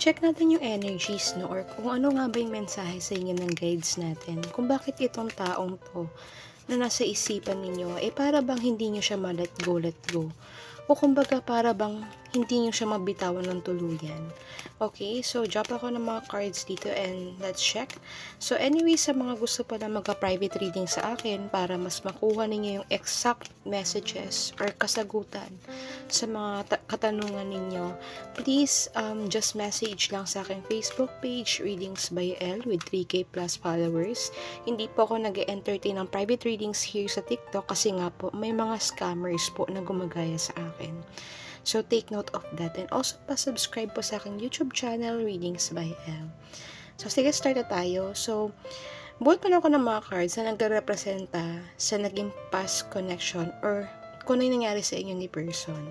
check natin yung energies, no? Or kung ano nga ba yung mensahe sa inyo ng guides natin. Kung bakit itong taong to na nasa isipan ninyo, para bang hindi nyo siya ma-let go. O kumbaga para bang hindi nyo siya mabitawan ng tuluyan. Okay, so drop ako ng mga cards dito and let's check. So anyway, sa mga gusto pa na magka-private reading sa akin para mas makuha ninyo yung exact messages or kasagutan sa mga katanungan ninyo, please just message lang sa aking Facebook page, Readings by Elle with 3K plus followers. Hindi po ako nag-entertain ng private readings here sa TikTok kasi nga po may mga scammers po na gumagaya sa akin. So take note of that and also pa-subscribe po sa aking YouTube channel, Readings by Elle. So sige, start na tayo. So buhat pa na ako ng mga cards na nagre-representa sa naging past connection or kung ano yung nangyari sa inyo ni person.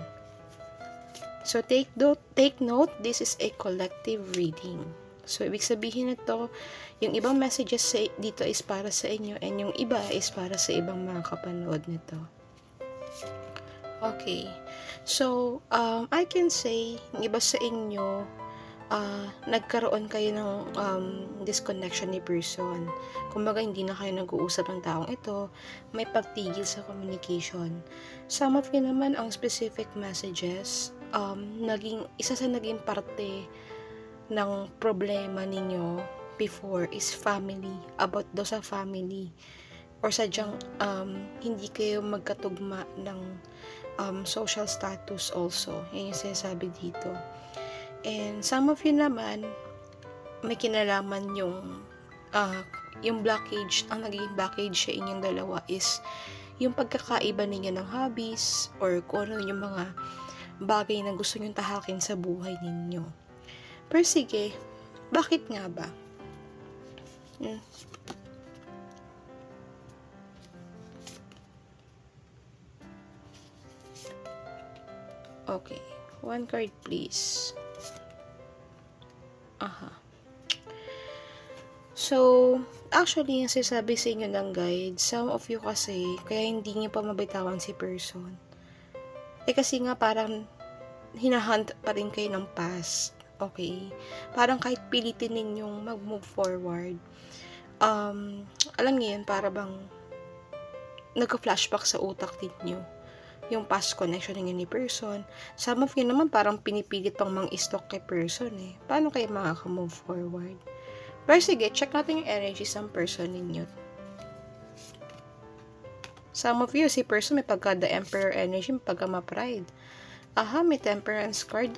So take note, this is a collective reading. So ibig sabihin nito, yung ibang messages dito is para sa inyo and yung iba is para sa ibang mga kapanood nito. Okay. So I can say, yung iba sa inyo, nagkaroon kayo ng disconnection ni person. Kumbaga, hindi na kayo nag-uusap ng taong ito, may pagtigil sa communication. Some of you naman, ang specific messages, isa sa naging parte ng problema ninyo before is family, about daw sa family. Or sadyang hindi kayo magkatugma ng social status also. Yan yung sinasabi dito. And some of you naman, may kinalaman yung blockage, ang naging blockage sa inyong dalawa is yung pagkakaiba ninyo ng hobbies or kung ano yung mga bagay na gusto nyong tahakin sa buhay ninyo. Pero sige, bakit nga ba? Okay, one card please. So, actually, yung sinasabi sa inyo ng guide, some of you kasi, kaya hindi nyo pa mabitawan si person. Kasi nga parang hinahunt pa rin kayo ng past. Okay? Parang kahit pilitin ninyong mag-move forward, alam niyo yun, para bang nagka-flashback sa utak ninyo yung past connection ninyo ni person. Some of you naman parang pinipilit pang mang-stalk kay person Paano kayo makaka-move forward? Pero sige, check natin yung energies ng person ninyo. Some of you, si person may pagka the Emperor energy, may pagka ma-pride. May Temperance card,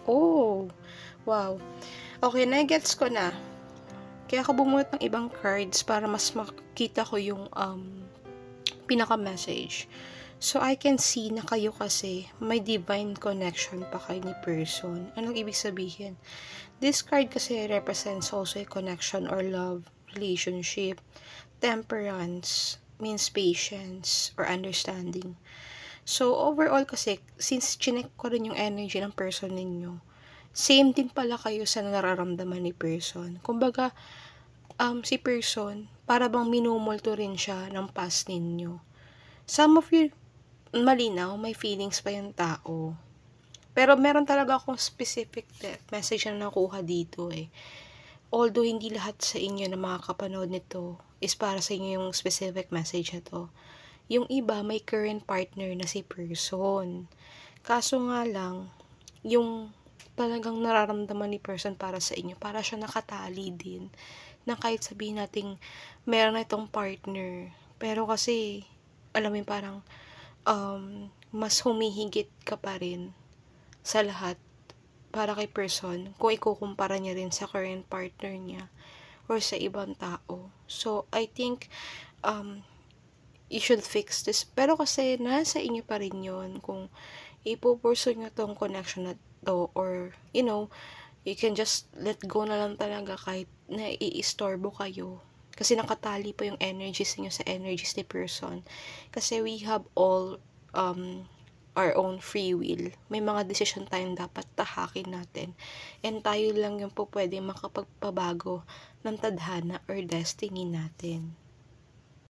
Oh, wow. Okay, na-gets ko na. Kaya ako bumuhat ng ibang cards para mas makita ko yung pinaka-message. So, I can see na kayo kasi may divine connection pa kayo ni person. Anong ibig sabihin? This card kasi represents also a connection or love, relationship. Temperance means patience or understanding. So, overall kasi, since chinek ko rin yung energy ng person ninyo, same din pala kayo sa nararamdaman ni person. Kumbaga, si person, para bang minumulto rin siya ng past ninyo. Some of you, malinaw, may feelings pa yung tao. Pero meron talaga akong specific message na nakuha dito Although hindi lahat sa inyo na makakapanood nito is para sa inyo yung specific message na to. Yung iba may current partner na si person. Kaso nga lang, yung talagang nararamdaman ni person para sa inyo, para siya nakatali din. Na kahit sabihin nating meron na itong partner. Pero kasi, alam mo yung parang mas humihigit ka pa rin sa lahat para kay person kung ikukumpara niya rin sa current partner niya or sa ibang tao. So, I think you should fix this. Pero kasi nasa inyo pa rin yun kung ipupursue nyo tong connection na to or, you can just let go na lang talaga kahit na iistorbo kayo. Kasi nakatali pa yung energies niyo sa energies ni person. Kasi we have all our own free will. May mga decision tayong dapat tahakin natin. And tayo lang yung po pwede makapagpabago ng tadhana or destiny natin.